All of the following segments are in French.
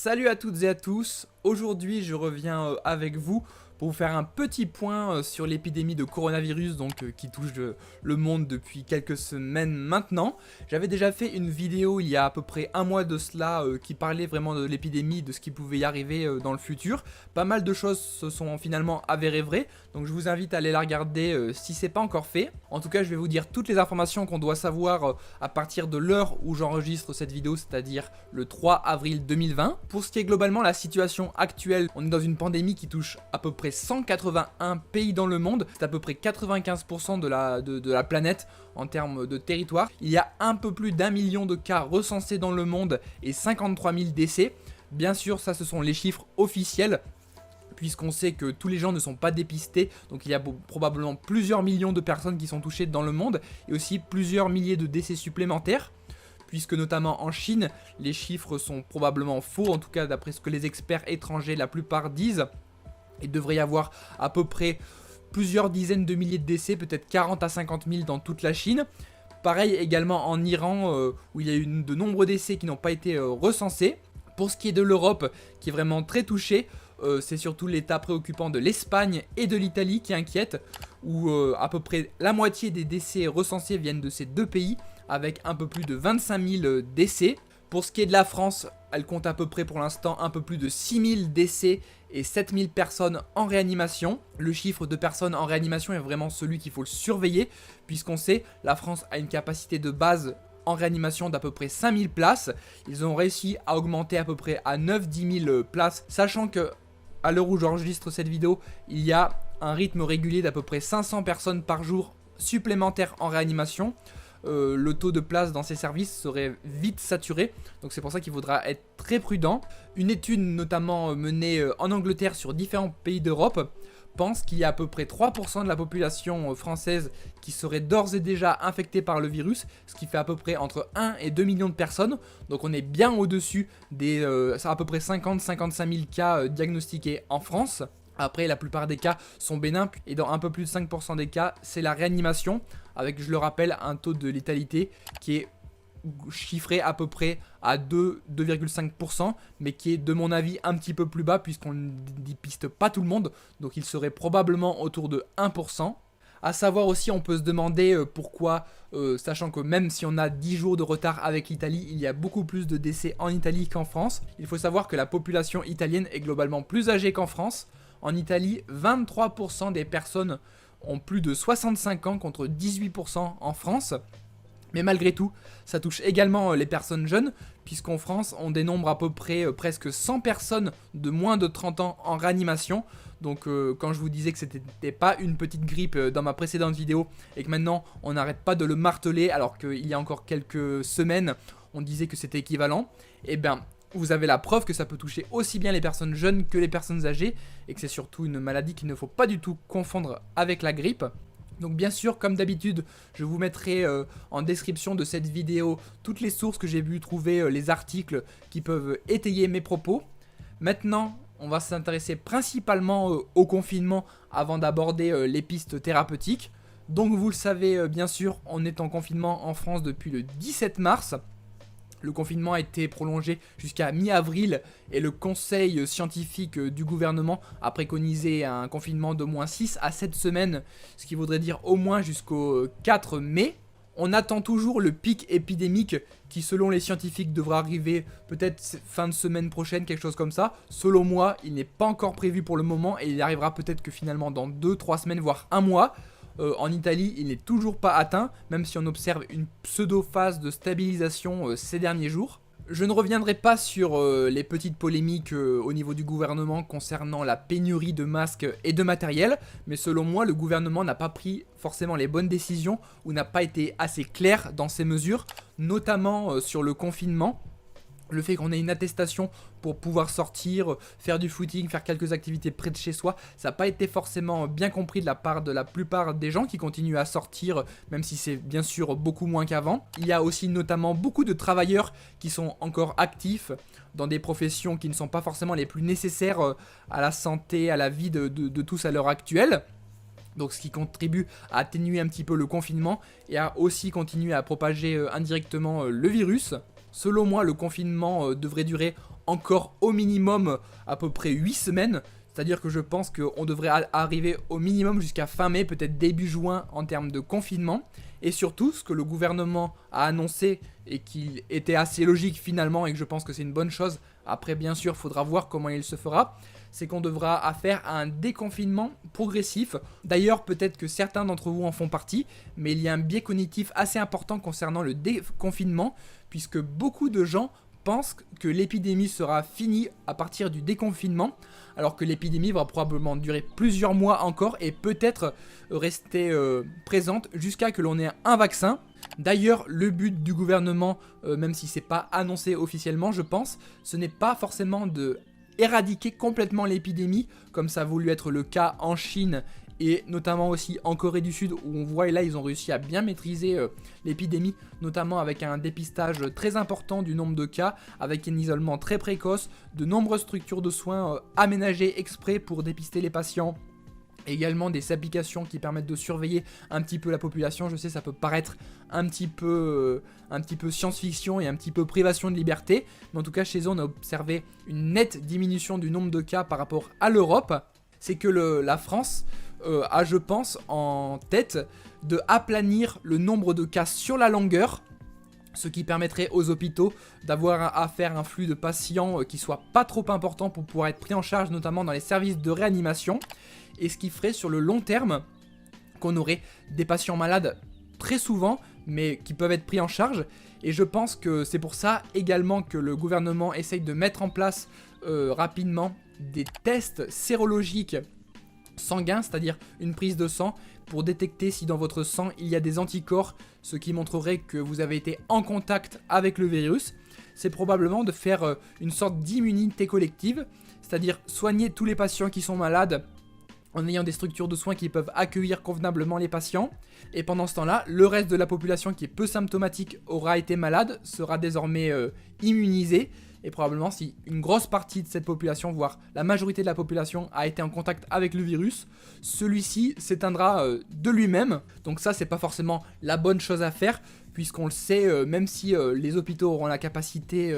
Salut à toutes et à tous, aujourd'hui je reviens avec vous pour vous faire un petit point sur l'épidémie de coronavirus qui touche le monde depuis quelques semaines maintenant. J'avais déjà fait une vidéo il y a à peu près un mois de cela qui parlait vraiment de l'épidémie, de ce qui pouvait y arriver dans le futur. Pas mal de choses se sont finalement avérées vraies, donc je vous invite à aller la regarder si c'est pas encore fait. En tout cas je vais vous dire toutes les informations qu'on doit savoir à partir de l'heure où j'enregistre cette vidéo, c'est-à-dire le 3 avril 2020. Pour ce qui est globalement la situation actuelle, on est dans une pandémie qui touche à peu près 181 pays dans le monde, c'est à peu près 95% de la planète en termes de territoire. Il y a un peu plus d'1 million de cas recensés dans le monde et 53 000 décès. Bien sûr, ça ce sont les chiffres officiels, puisqu'on sait que tous les gens ne sont pas dépistés, donc il y a probablement plusieurs millions de personnes qui sont touchées dans le monde, et aussi plusieurs milliers de décès supplémentaires, puisque notamment en Chine, les chiffres sont probablement faux, en tout cas d'après ce que les experts étrangers la plupart disent. Il devrait y avoir à peu près plusieurs dizaines de milliers de décès, peut-être 40 à 50 000 dans toute la Chine. Pareil également en Iran, où il y a eu de nombreux décès qui n'ont pas été recensés. Pour ce qui est de l'Europe, qui est vraiment très touchée, c'est surtout l'état préoccupant de l'Espagne et de l'Italie qui inquiète, où à peu près la moitié des décès recensés viennent de ces deux pays, avec un peu plus de 25 000 décès. Pour ce qui est de la France, elle compte à peu près pour l'instant un peu plus de 6 000 décès et 7 000 personnes en réanimation. Le chiffre de personnes en réanimation est vraiment celui qu'il faut surveiller, puisqu'on sait la France a une capacité de base en réanimation d'à peu près 5 000 places. Ils ont réussi à augmenter à peu près à 9-10 000 places, sachant que à l'heure où j'enregistre cette vidéo, il y a un rythme régulier d'à peu près 500 personnes par jour supplémentaires en réanimation. Le taux de place dans ces services serait vite saturé, donc c'est pour ça qu'il faudra être très prudent. Une étude notamment menée en Angleterre sur différents pays d'Europe pense qu'il y a à peu près 3% de la population française qui serait d'ores et déjà infectée par le virus, ce qui fait à peu près entre 1 et 2 millions de personnes, donc on est bien au-dessus des à peu près 50-55 000 cas diagnostiqués en France. Après, la plupart des cas sont bénins et dans un peu plus de 5% des cas, c'est la réanimation avec, je le rappelle, un taux de létalité qui est chiffré à peu près à 2,5%, mais qui est de mon avis un petit peu plus bas puisqu'on ne dépiste pas tout le monde, donc il serait probablement autour de 1%. A savoir aussi, on peut se demander pourquoi, sachant que même si on a 10 jours de retard avec l'Italie, il y a beaucoup plus de décès en Italie qu'en France. Il faut savoir que la population italienne est globalement plus âgée qu'en France. En Italie, 23% des personnes ont plus de 65 ans contre 18% en France. Mais malgré tout, ça touche également les personnes jeunes, puisqu'en France, on dénombre à peu près presque 100 personnes de moins de 30 ans en réanimation. Donc quand je vous disais que c'était pas une petite grippe dans ma précédente vidéo, et que maintenant on n'arrête pas de le marteler, alors qu'il y a encore quelques semaines, on disait que c'était équivalent, et bien vous avez la preuve que ça peut toucher aussi bien les personnes jeunes que les personnes âgées, et que c'est surtout une maladie qu'il ne faut pas du tout confondre avec la grippe. Donc bien sûr, comme d'habitude, je vous mettrai en description de cette vidéo toutes les sources que j'ai pu trouver, les articles qui peuvent étayer mes propos. Maintenant, on va s'intéresser principalement au confinement avant d'aborder les pistes thérapeutiques. Donc vous le savez bien sûr, on est en confinement en France depuis le 17 mars. Le confinement a été prolongé jusqu'à mi-avril et le conseil scientifique du gouvernement a préconisé un confinement d'au moins 6 à 7 semaines, ce qui voudrait dire au moins jusqu'au 4 mai. On attend toujours le pic épidémique qui, selon les scientifiques, devra arriver peut-être fin de semaine prochaine, quelque chose comme ça. Selon moi, il n'est pas encore prévu pour le moment et il arrivera peut-être que finalement dans 2-3 semaines, voire un mois. En Italie, il n'est toujours pas atteint, même si on observe une pseudo-phase de stabilisation ces derniers jours. Je ne reviendrai pas sur les petites polémiques au niveau du gouvernement concernant la pénurie de masques et de matériel, mais selon moi, le gouvernement n'a pas pris forcément les bonnes décisions ou n'a pas été assez clair dans ses mesures, notamment sur le confinement. Le fait qu'on ait une attestation pour pouvoir sortir, faire du footing, faire quelques activités près de chez soi, ça n'a pas été forcément bien compris de la part de la plupart des gens qui continuent à sortir, même si c'est bien sûr beaucoup moins qu'avant. Il y a aussi notamment beaucoup de travailleurs qui sont encore actifs dans des professions qui ne sont pas forcément les plus nécessaires à la santé, à la vie de tous à l'heure actuelle. Donc ce qui contribue à atténuer un petit peu le confinement et à aussi continuer à propager indirectement le virus. Selon moi, le confinement devrait durer encore au minimum à peu près 8 semaines. C'est-à-dire que je pense qu'on devrait arriver au minimum jusqu'à fin mai, peut-être début juin en termes de confinement. Et surtout, ce que le gouvernement a annoncé et qui était assez logique finalement et que je pense que c'est une bonne chose, après bien sûr, il faudra voir comment il se fera, c'est qu'on devra affaire à un déconfinement progressif. D'ailleurs, peut-être que certains d'entre vous en font partie, mais il y a un biais cognitif assez important concernant le déconfinement, puisque beaucoup de gens pensent que l'épidémie sera finie à partir du déconfinement, alors que l'épidémie va probablement durer plusieurs mois encore et peut-être rester présente jusqu'à que l'on ait un vaccin. D'ailleurs, le but du gouvernement, même si c'est pas annoncé officiellement, je pense, ce n'est pas forcément de éradiquer complètement l'épidémie, comme ça a voulu être le cas en Chine et notamment aussi en Corée du Sud, où on voit et là ils ont réussi à bien maîtriser l'épidémie, notamment avec un dépistage très important du nombre de cas, avec un isolement très précoce, de nombreuses structures de soins aménagées exprès pour dépister les patients. Également des applications qui permettent de surveiller un petit peu la population. Je sais, ça peut paraître un petit peu science-fiction et un petit peu privation de liberté, mais en tout cas chez eux on a observé une nette diminution du nombre de cas par rapport à l'Europe. C'est que la France a, je pense, en tête de aplanir le nombre de cas sur la longueur, ce qui permettrait aux hôpitaux d'avoir à faire un flux de patients qui soit pas trop important pour pouvoir être pris en charge, notamment dans les services de réanimation, et ce qui ferait sur le long terme qu'on aurait des patients malades très souvent, mais qui peuvent être pris en charge. Et je pense que c'est pour ça également que le gouvernement essaye de mettre en place rapidement des tests sérologiques sanguins, c'est-à-dire une prise de sang pour détecter si dans votre sang il y a des anticorps, ce qui montrerait que vous avez été en contact avec le virus. C'est probablement de faire une sorte d'immunité collective, c'est-à-dire soigner tous les patients qui sont malades en ayant des structures de soins qui peuvent accueillir convenablement les patients. Et pendant ce temps-là, le reste de la population qui est peu symptomatique aura été malade, sera désormais immunisée. Et probablement si une grosse partie de cette population, voire la majorité de la population a été en contact avec le virus, celui-ci s'éteindra de lui-même. Donc ça, c'est pas forcément la bonne chose à faire, puisqu'on le sait, même si les hôpitaux auront la capacité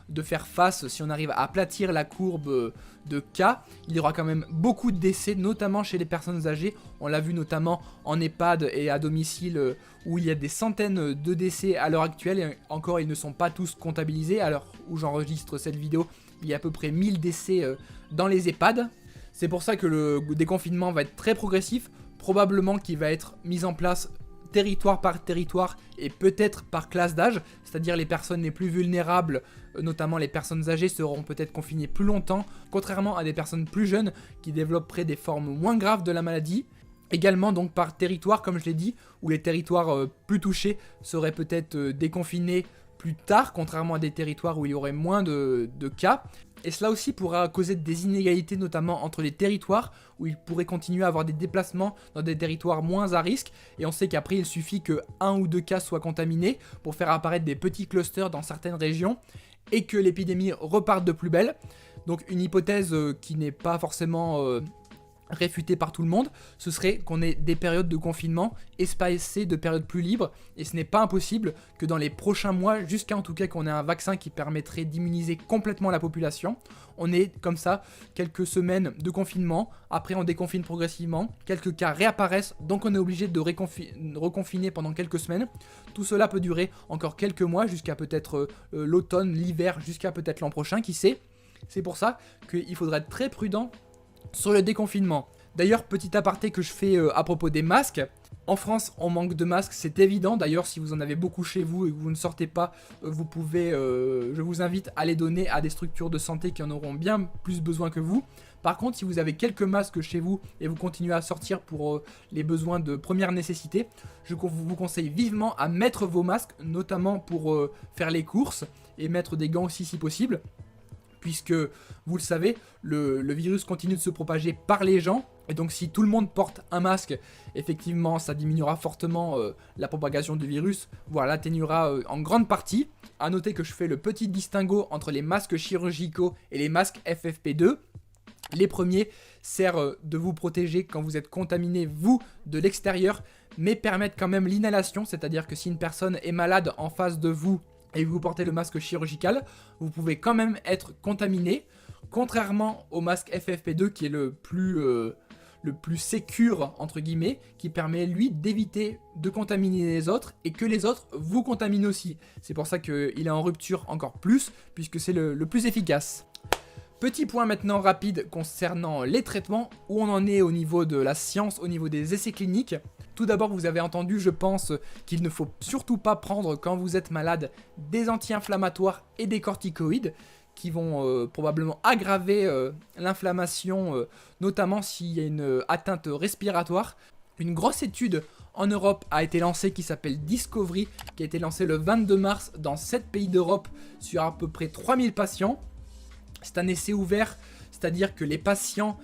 de faire face, si on arrive à aplatir la courbe de cas, il y aura quand même beaucoup de décès, notamment chez les personnes âgées. On l'a vu notamment en EHPAD et à domicile, où il y a des centaines de décès à l'heure actuelle, et encore ils ne sont pas tous comptabilisés. À l'heure où j'enregistre cette vidéo, il y a à peu près 1000 décès dans les EHPAD. C'est pour ça que le déconfinement va être très progressif, probablement qu'il va être mis en place territoire par territoire et peut-être par classe d'âge, c'est-à-dire les personnes les plus vulnérables, notamment les personnes âgées, seront peut-être confinées plus longtemps, contrairement à des personnes plus jeunes qui développeraient des formes moins graves de la maladie. Également donc par territoire, comme je l'ai dit, où les territoires plus touchés seraient peut-être déconfinés plus tard, contrairement à des territoires où il y aurait moins de cas. Et cela aussi pourra causer des inégalités, notamment entre les territoires, où il pourrait continuer à avoir des déplacements dans des territoires moins à risque. Et on sait qu'après, il suffit que 1 ou 2 cas soient contaminés pour faire apparaître des petits clusters dans certaines régions et que l'épidémie reparte de plus belle. Donc une hypothèse qui n'est pas forcément réfuté par tout le monde, ce serait qu'on ait des périodes de confinement espacées de périodes plus libres, et ce n'est pas impossible que dans les prochains mois, jusqu'à en tout cas qu'on ait un vaccin qui permettrait d'immuniser complètement la population, on ait comme ça quelques semaines de confinement, après on déconfine progressivement, quelques cas réapparaissent, donc on est obligé de reconfiner pendant quelques semaines. Tout cela peut durer encore quelques mois, jusqu'à peut-être l'automne, l'hiver, jusqu'à peut-être l'an prochain, qui sait. C'est pour ça qu'il faudra être très prudent sur le déconfinement. D'ailleurs, petit aparté que je fais à propos des masques. En France, on manque de masques, c'est évident. D'ailleurs, si vous en avez beaucoup chez vous et que vous ne sortez pas, vous pouvez, je vous invite à les donner à des structures de santé qui en auront bien plus besoin que vous. Par contre, si vous avez quelques masques chez vous et vous continuez à sortir pour les besoins de première nécessité, je vous conseille vivement à mettre vos masques, notamment pour faire les courses et mettre des gants aussi si possible. Puisque, vous le savez, le virus continue de se propager par les gens. Et donc si tout le monde porte un masque, effectivement ça diminuera fortement la propagation du virus, voire l'atténuera en grande partie. A noter que je fais le petit distinguo entre les masques chirurgicaux et les masques FFP2. Les premiers servent de vous protéger quand vous êtes contaminé, vous, de l'extérieur, mais permettent quand même l'inhalation, c'est-à-dire que si une personne est malade en face de vous, et que vous portez le masque chirurgical, vous pouvez quand même être contaminé, contrairement au masque FFP2 qui est le plus sécure, entre guillemets, qui permet lui d'éviter de contaminer les autres et que les autres vous contaminent aussi. C'est pour ça qu'il est en rupture encore plus, puisque c'est le plus efficace. Petit point maintenant rapide concernant les traitements, où on en est au niveau de la science, au niveau des essais cliniques. Tout d'abord, vous avez entendu, je pense, qu'il ne faut surtout pas prendre quand vous êtes malade des anti-inflammatoires et des corticoïdes qui vont probablement aggraver l'inflammation, notamment s'il y a une atteinte respiratoire. Une grosse étude en Europe a été lancée qui s'appelle Discovery, qui a été lancée le 22 mars dans 7 pays d'Europe sur à peu près 3000 patients. C'est un essai ouvert, c'est-à-dire que les patients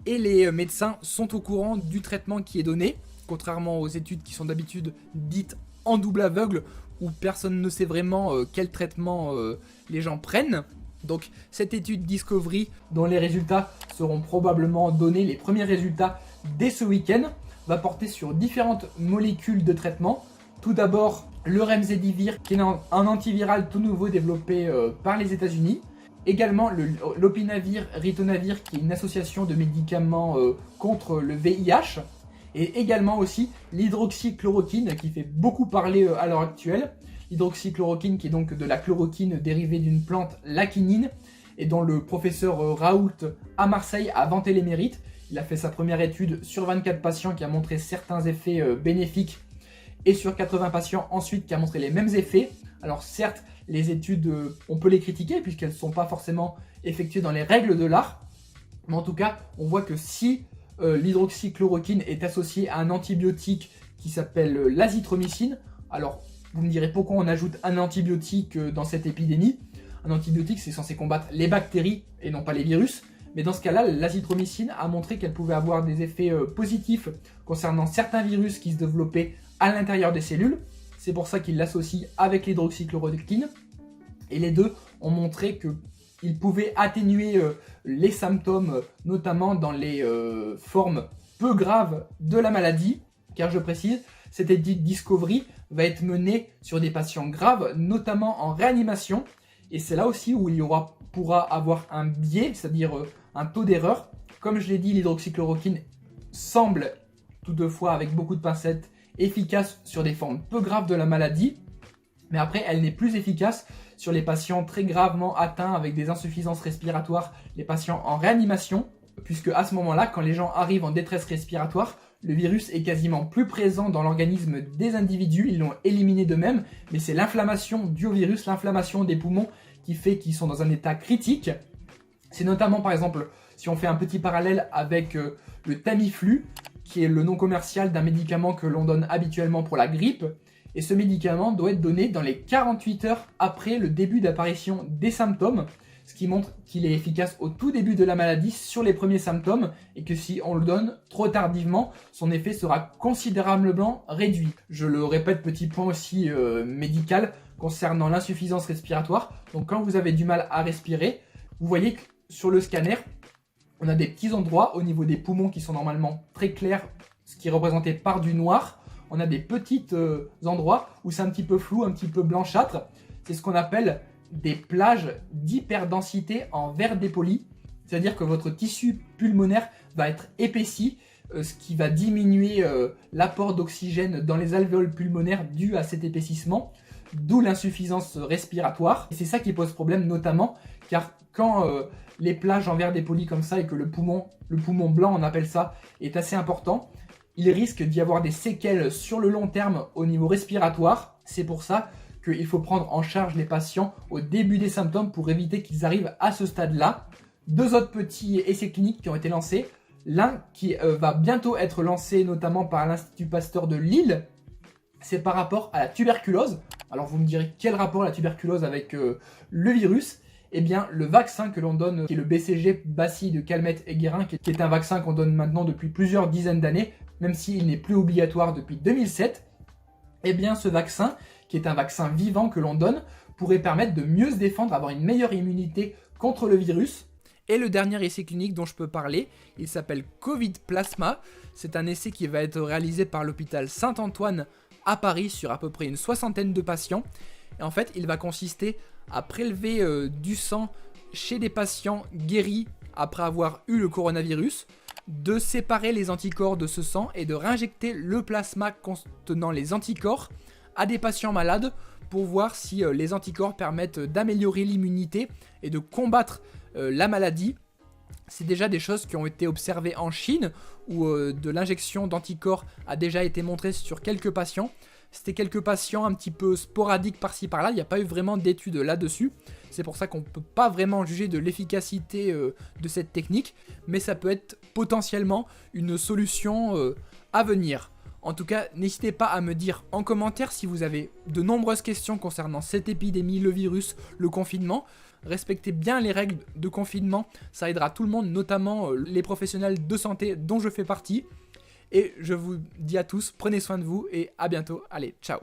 et les médecins sont au courant du traitement qui est donné, contrairement aux études qui sont d'habitude dites en double aveugle, où personne ne sait vraiment quel traitement les gens prennent. Donc cette étude Discovery, dont les résultats seront probablement donnés, les premiers résultats dès ce week-end, va porter sur différentes molécules de traitement. Tout d'abord le Remdesivir, qui est un antiviral tout nouveau développé par les États-Unis. Également l'Opinavir, Ritonavir, qui est une association de médicaments contre le VIH. Et également aussi l'hydroxychloroquine, qui fait beaucoup parler à l'heure actuelle. L'hydroxychloroquine, qui est donc de la chloroquine dérivée d'une plante, la quinine, et dont le professeur Raoult à Marseille a vanté les mérites. Il a fait sa première étude sur 24 patients qui a montré certains effets bénéfiques, et sur 80 patients ensuite qui a montré les mêmes effets. Alors certes, les études, on peut les critiquer puisqu'elles ne sont pas forcément effectuées dans les règles de l'art. Mais en tout cas, on voit que si l'hydroxychloroquine est associée à un antibiotique qui s'appelle l'azithromycine, alors vous me direz pourquoi on ajoute un antibiotique dans cette épidémie. Un antibiotique, c'est censé combattre les bactéries et non pas les virus. Mais dans ce cas-là, l'azithromycine a montré qu'elle pouvait avoir des effets positifs concernant certains virus qui se développaient à l'intérieur des cellules. C'est pour ça qu'il l'associe avec l'hydroxychloroquine. Et les deux ont montré qu'ils pouvaient atténuer les symptômes, notamment dans les formes peu graves de la maladie. Car je précise, cette étude Discovery va être menée sur des patients graves, notamment en réanimation. Et c'est là aussi où il pourra avoir un biais, c'est-à-dire un taux d'erreur. Comme je l'ai dit, l'hydroxychloroquine semble, toutefois avec beaucoup de pincettes, efficace sur des formes peu graves de la maladie, mais après elle n'est plus efficace sur les patients très gravement atteints avec des insuffisances respiratoires, les patients en réanimation, puisque à ce moment-là, quand les gens arrivent en détresse respiratoire, le virus est quasiment plus présent dans l'organisme des individus, ils l'ont éliminé d'eux-mêmes, mais c'est l'inflammation due au virus, l'inflammation des poumons qui fait qu'ils sont dans un état critique. C'est notamment par exemple, si on fait un petit parallèle avec le Tamiflu, qui est le nom commercial d'un médicament que l'on donne habituellement pour la grippe. Et ce médicament doit être donné dans les 48 heures après le début d'apparition des symptômes, ce qui montre qu'il est efficace au tout début de la maladie sur les premiers symptômes, et que si on le donne trop tardivement, son effet sera considérablement réduit. Je le répète, petit point aussi médical concernant l'insuffisance respiratoire. Donc quand vous avez du mal à respirer, vous voyez que sur le scanner, on a des petits endroits au niveau des poumons qui sont normalement très clairs, ce qui est représenté par du noir. On a des petits endroits où c'est un petit peu flou, un petit peu blanchâtre. C'est ce qu'on appelle des plages d'hyperdensité en verre dépoli. C'est-à-dire que votre tissu pulmonaire va être épaissi, ce qui va diminuer l'apport d'oxygène dans les alvéoles pulmonaires dû à cet épaississement, d'où l'insuffisance respiratoire. Et c'est ça qui pose problème notamment, car quand les plages en verre dépoli comme ça et que le poumon blanc, on appelle ça, est assez important, il risque d'y avoir des séquelles sur le long terme au niveau respiratoire. C'est pour ça qu'il faut prendre en charge les patients au début des symptômes pour éviter qu'ils arrivent à ce stade-là. 2 autres petits essais cliniques qui ont été lancés. L'un qui va bientôt être lancé notamment par l'Institut Pasteur de Lille, c'est par rapport à la tuberculose. Alors vous me direz, quel rapport la tuberculose avec le virus ? Eh bien, le vaccin que l'on donne, qui est le BCG, Bacille de Calmette et Guérin, qui est un vaccin qu'on donne maintenant depuis plusieurs dizaines d'années, même s'il n'est plus obligatoire depuis 2007, eh bien ce vaccin, qui est un vaccin vivant que l'on donne, pourrait permettre de mieux se défendre, avoir une meilleure immunité contre le virus. Et le dernier essai clinique dont je peux parler, il s'appelle Covid Plasma. C'est un essai qui va être réalisé par l'hôpital Saint-Antoine à Paris sur à peu près une 60aine de patients. Et en fait, il va consister à prélever du sang chez des patients guéris après avoir eu le coronavirus, de séparer les anticorps de ce sang et de réinjecter le plasma contenant les anticorps à des patients malades pour voir si les anticorps permettent d'améliorer l'immunité et de combattre la maladie. C'est déjà des choses qui ont été observées en Chine, où de l'injection d'anticorps a déjà été montrée sur quelques patients. C'était quelques patients un petit peu sporadiques par-ci par-là, il n'y a pas eu vraiment d'études là-dessus. C'est pour ça qu'on ne peut pas vraiment juger de l'efficacité de cette technique, mais ça peut être potentiellement une solution à venir. En tout cas, n'hésitez pas à me dire en commentaire si vous avez de nombreuses questions concernant cette épidémie, le virus, le confinement. Respectez bien les règles de confinement, ça aidera tout le monde, notamment les professionnels de santé dont je fais partie. Et je vous dis à tous, prenez soin de vous et à bientôt. Allez, ciao!